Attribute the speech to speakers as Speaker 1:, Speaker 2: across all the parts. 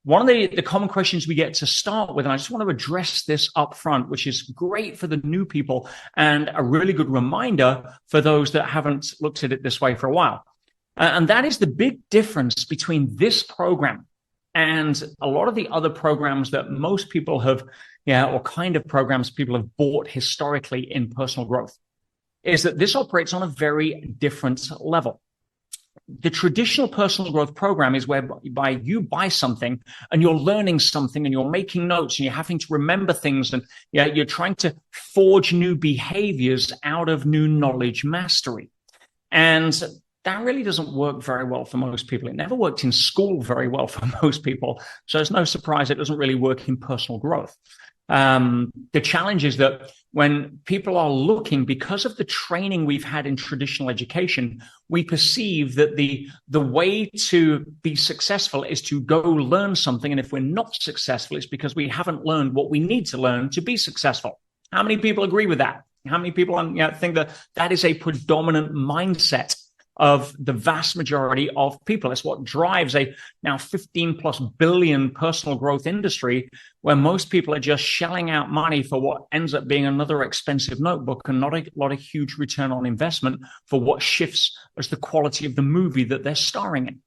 Speaker 1: one of the common questions we get to start with, and I just want to address this up front, which is great for the new people and a really good reminder for those that haven't looked at it this way for a while. And that is the big difference between this program and a lot of the other programs that most people have, or kind of programs people have bought historically in personal growth, is that this operates on a very different level. The traditional personal growth program is whereby you buy something and you're learning something and you're making notes and you're having to remember things and you're trying to forge new behaviors out of new knowledge mastery. And that really doesn't work very well for most people. It never worked in school very well for most people. So it's no surprise it doesn't really work in personal growth. The challenge is that when people are looking, because of the training we've had in traditional education, we perceive that the way to be successful is to go learn something. And if we're not successful, it's because we haven't learned what we need to learn to be successful. How many people agree with that? How many people think that that is a predominant mindset of the vast majority of people? It's what drives a now 15 plus billion personal growth industry, where most people are just shelling out money for what ends up being another expensive notebook and not a lot of huge return on investment for what shifts as the quality of the movie that they're starring in.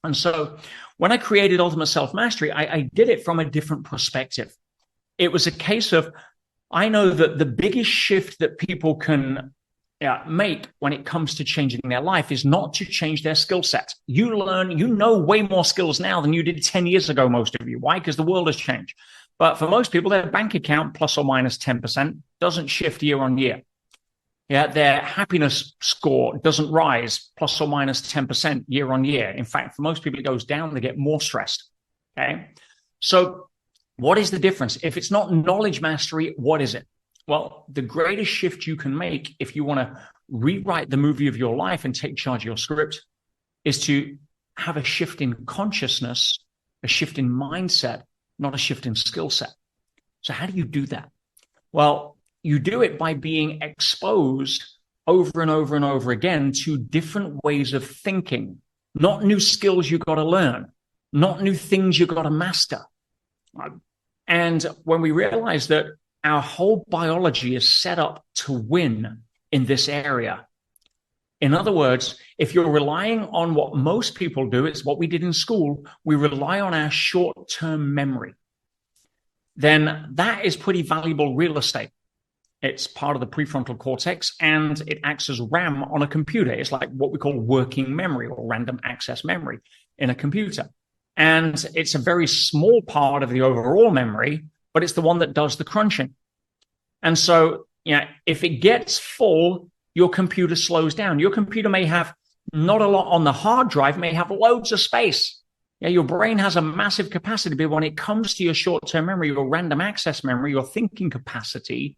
Speaker 1: And so when I created Ultimate Self-Mastery, I did it from a different perspective. It was a case of, I know that the biggest shift that people can make when it comes to changing their life is not to change their skill set. You know way more skills now than you did 10 years ago, most of you. Why? Because the world has changed. But for most people, their bank account plus or minus 10% doesn't shift year on year. Their happiness score doesn't rise plus or minus 10% year on year. In fact, for most people, it goes down. They get more stressed. Okay. So what is the difference? If it's not knowledge mastery, what is it? Well, the greatest shift you can make if you want to rewrite the movie of your life and take charge of your script is to have a shift in consciousness, a shift in mindset, not a shift in skill set. So how do you do that? Well, you do it by being exposed over and over and over again to different ways of thinking, not new skills you got to learn, not new things you got to master. And when we realize that our whole biology is set up to win in this area. In other words, if you're relying on what most people do, it's what we did in school, we rely on our short-term memory, then that is pretty valuable real estate. It's part of the prefrontal cortex and it acts as RAM on a computer. It's like what we call working memory or random access memory in a computer. And it's a very small part of the overall memory, but it's the one that does the crunching. And so, if it gets full, your computer slows down. Your computer may have not a lot on the hard drive, may have loads of space. Your brain has a massive capacity, but when it comes to your short-term memory, your random access memory, your thinking capacity,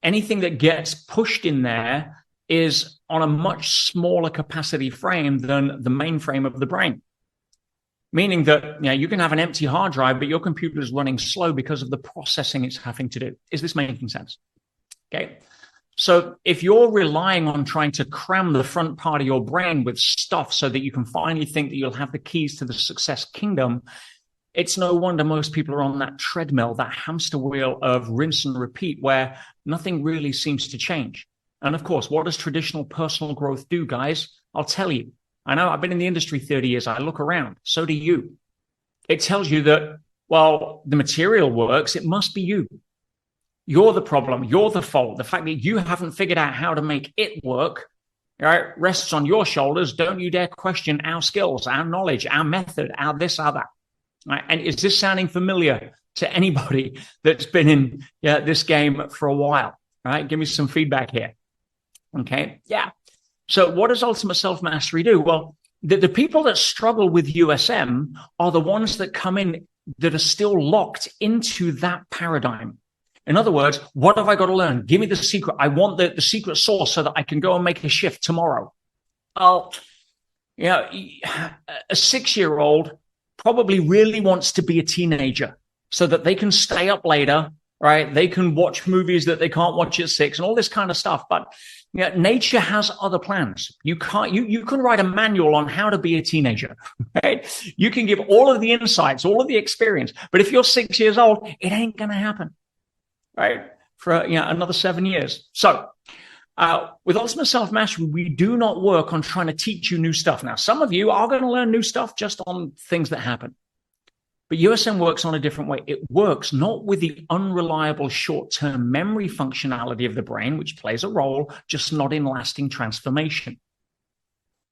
Speaker 1: anything that gets pushed in there is on a much smaller capacity frame than the mainframe of the brain. Meaning that you can have an empty hard drive, but your computer is running slow because of the processing it's having to do. Is this making sense? Okay. So if you're relying on trying to cram the front part of your brain with stuff so that you can finally think that you'll have the keys to the success kingdom, it's no wonder most people are on that treadmill, that hamster wheel of rinse and repeat, where nothing really seems to change. And of course, what does traditional personal growth do, guys? I'll tell you. I know I've been in the industry 30 years. I look around. So do you. It tells you that, well, the material works. It must be you. You're the problem. You're the fault. The fact that you haven't figured out how to make it work, right, rests on your shoulders. Don't you dare question our skills, our knowledge, our method, our this, our that. Right? And is this sounding familiar to anybody that's been in this game for a while? Right? Give me some feedback here. Okay. Yeah. So what does Ultimate Self-Mastery do? Well, the people that struggle with USM are the ones that come in that are still locked into that paradigm. In other words, what have I got to learn? Give me the secret. I want the secret sauce so that I can go and make a shift tomorrow. Oh, a 6-year-old probably really wants to be a teenager so that they can stay up later, right? They can watch movies that they can't watch at 6 and all this kind of stuff. But Yeah, nature has other plans. You can write a manual on how to be a teenager, right? You can give all of the insights, all of the experience, but if you're 6 years old, it ain't going to happen, right? For another 7 years. So with ultimate self-mastery, we do not work on trying to teach you new stuff. Now, some of you are going to learn new stuff just on things that happen. But USM works on a different way. It works not with the unreliable short-term memory functionality of the brain, which plays a role, just not in lasting transformation.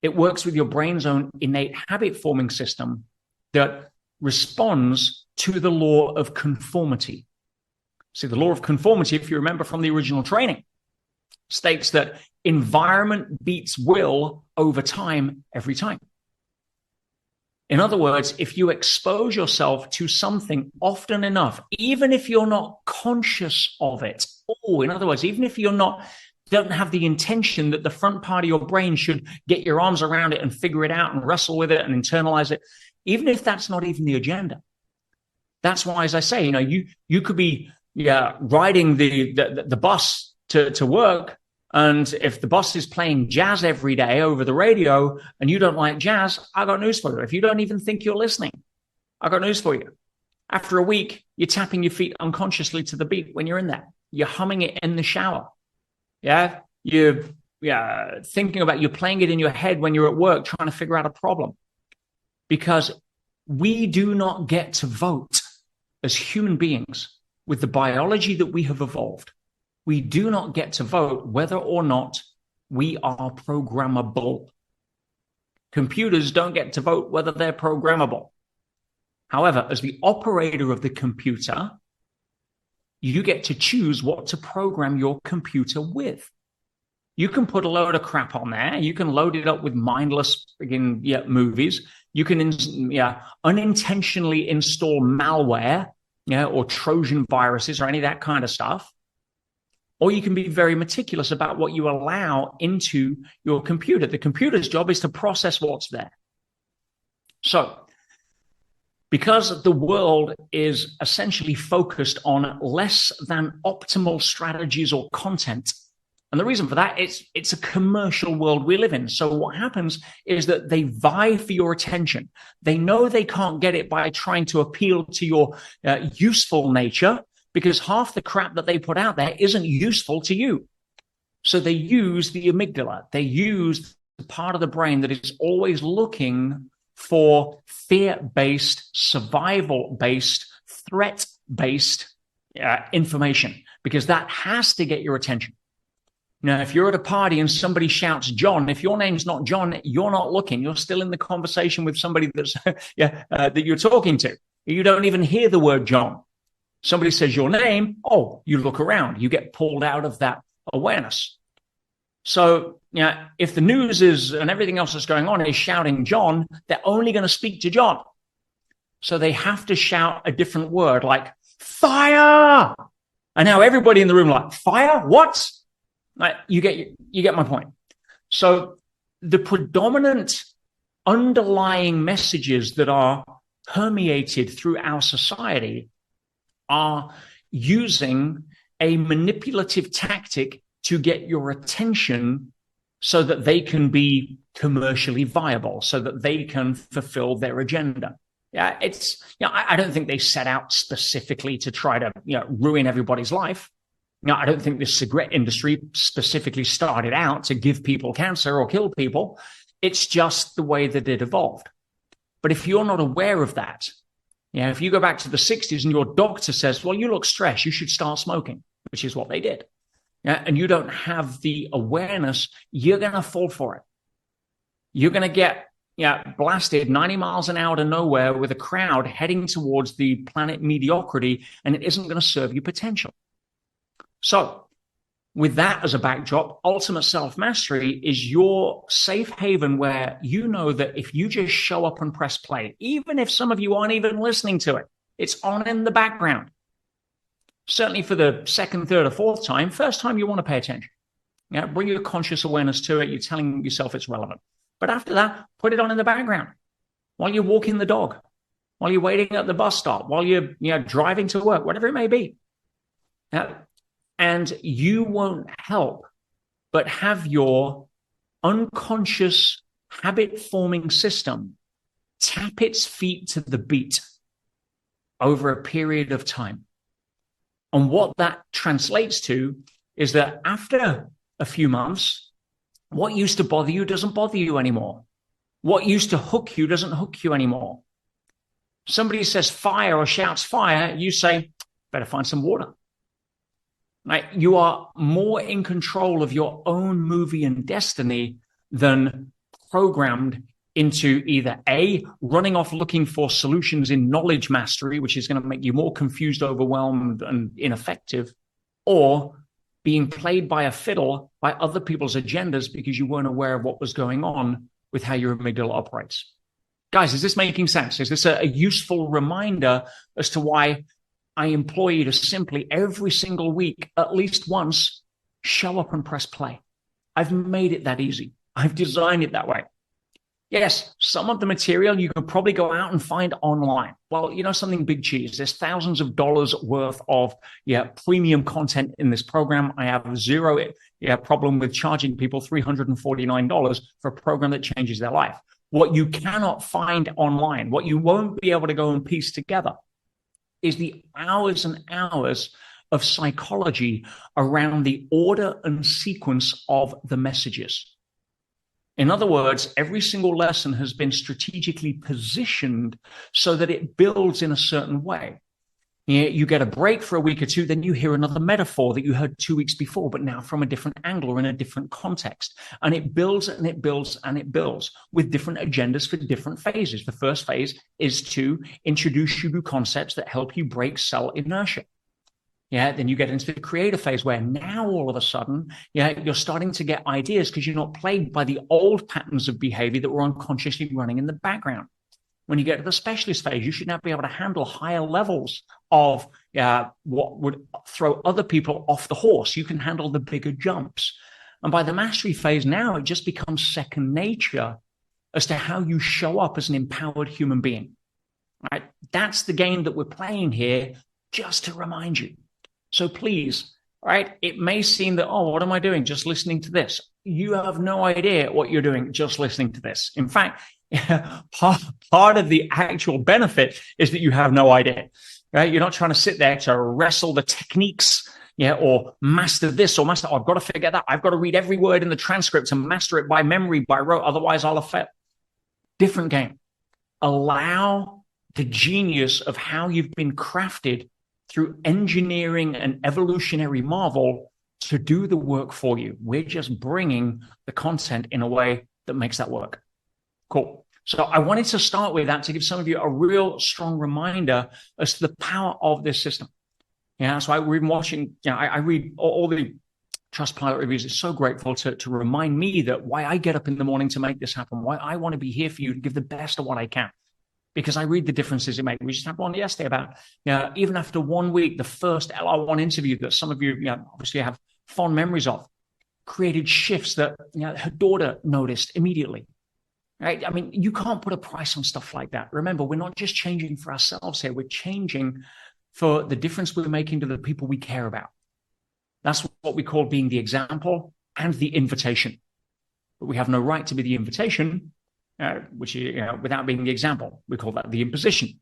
Speaker 1: It works with your brain's own innate habit-forming system that responds to the law of conformity. See, the law of conformity, if you remember from the original training, states that environment beats will over time every time. In other words, if you expose yourself to something often enough, even if you're not conscious of it, in other words, even if don't have the intention that the front part of your brain should get your arms around it and figure it out and wrestle with it and internalize it, even if that's not even the agenda. That's why, as I say, you could be riding the bus to work, and if the boss is playing jazz every day over the radio and you don't like jazz, I got news for you. If you don't even think you're listening, I got news for you. After a week, you're tapping your feet unconsciously to the beat when you're in there. You're humming it in the shower. Yeah. You're thinking about, you're playing it in your head when you're at work trying to figure out a problem. Because we do not get to vote as human beings with the biology that we have evolved. We do not get to vote whether or not we are programmable. Computers don't get to vote whether they're programmable. However, as the operator of the computer, you get to choose what to program your computer with. You can put a load of crap on there. You can load it up with mindless movies. You can unintentionally install malware, or Trojan viruses or any of that kind of stuff. Or you can be very meticulous about what you allow into your computer. The computer's job is to process what's there. So, because the world is essentially focused on less than optimal strategies or content, and the reason for that, it's a commercial world we live in. So what happens is that they vie for your attention. They know they can't get it by trying to appeal to your useful nature, because half the crap that they put out there isn't useful to you. So they use the amygdala. They use the part of the brain that is always looking for fear-based, survival-based, threat-based information, because that has to get your attention. Now, if you're at a party and somebody shouts John, if your name's not John, you're not looking. You're still in the conversation with somebody that's that you're talking to. You don't even hear the word John. Somebody says your name, you look around. You get pulled out of that awareness. So, if the news is and everything else that's going on is shouting John, they're only going to speak to John. So they have to shout a different word like fire. And now everybody in the room like, fire? What? You get my point. So the predominant underlying messages that are permeated through our society are using a manipulative tactic to get your attention so that they can be commercially viable, so that they can fulfill their agenda. I don't think they set out specifically to try to ruin everybody's life. I don't think the cigarette industry specifically started out to give people cancer or kill people. It's just the way that it evolved. But if you're not aware of that, if you go back to the 60s and your doctor says, well, you look stressed, you should start smoking, which is what they did. And you don't have the awareness, you're going to fall for it. You're going to get blasted 90 miles an hour to nowhere with a crowd heading towards the planet mediocrity, and it isn't going to serve your potential. So with that as a backdrop, ultimate self-mastery is your safe haven where you know that if you just show up and press play, even if some of you aren't even listening to it, it's on in the background. Certainly for the second, third, or fourth time, first time you want to pay attention. Bring your conscious awareness to it. You're telling yourself it's relevant. But after that, put it on in the background while you're walking the dog, while you're waiting at the bus stop, while you're driving to work, whatever it may be. And you won't help but have your unconscious habit forming system tap its feet to the beat over a period of time. And what that translates to is that after a few months, what used to bother you doesn't bother you anymore. What used to hook you doesn't hook you anymore. Somebody says fire or shouts fire, you say, better find some water. Right? You are more in control of your own movie and destiny than programmed into either A, running off looking for solutions in knowledge mastery, which is going to make you more confused, overwhelmed, and ineffective, or being played by a fiddle by other people's agendas because you weren't aware of what was going on with how your amygdala operates. Guys, is this making sense? Is this a useful reminder as to why I implore you to simply every single week, at least once, show up and press play? I've made it that easy. I've designed it that way. Yes, some of the material you can probably go out and find online. Well, you know something, big cheese. There's thousands of dollars worth of premium content in this program. I have zero problem with charging people $349 for a program that changes their life. What you cannot find online, what you won't be able to go and piece together, is the hours and hours of psychology around the order and sequence of the messages. In other words, every single lesson has been strategically positioned so that it builds in a certain way. You get a break for a week or two, then you hear another metaphor that you heard 2 weeks before, but now from a different angle or in a different context. And it builds and it builds and it builds with different agendas for different phases. The first phase is to introduce you to concepts that help you break cell inertia. Then you get into the creative phase where now all of a sudden, you're starting to get ideas because you're not plagued by the old patterns of behavior that were unconsciously running in the background. When you get to the specialist phase, you should now be able to handle higher levels of what would throw other people off the horse. You can handle the bigger jumps. And by the mastery phase now, it just becomes second nature as to how you show up as an empowered human being. Right? That's the game that we're playing here, just to remind you. So please, right, it may seem that, oh, what am I doing? Just listening to this. You have no idea what you're doing just listening to this. In fact, part of the actual benefit is that you have no idea, right? You're not trying to sit there to wrestle the techniques, or master this or master, I've got to figure that. I've got to read every word in the transcript and master it by memory, by rote. Otherwise, I'll fail. Different game. Allow the genius of how you've been crafted through engineering and evolutionary marvel to do the work for you. We're just bringing the content in a way that makes that work. Cool. So I wanted to start with that to give some of you a real strong reminder as to the power of this system. So we've been watching, I read all the Trustpilot reviews. It's so grateful to remind me that why I get up in the morning to make this happen, why I want to be here for you to give the best of what I can. Because I read the differences it makes. We just had one yesterday about, even after 1 week, the first LR1 interview that some of you obviously have fond memories of, created shifts that her daughter noticed immediately. Right? I mean, you can't put a price on stuff like that. Remember, we're not just changing for ourselves here. We're changing for the difference we're making to the people we care about. That's what we call being the example and the invitation. But we have no right to be the invitation, which is, without being the example. We call that the imposition.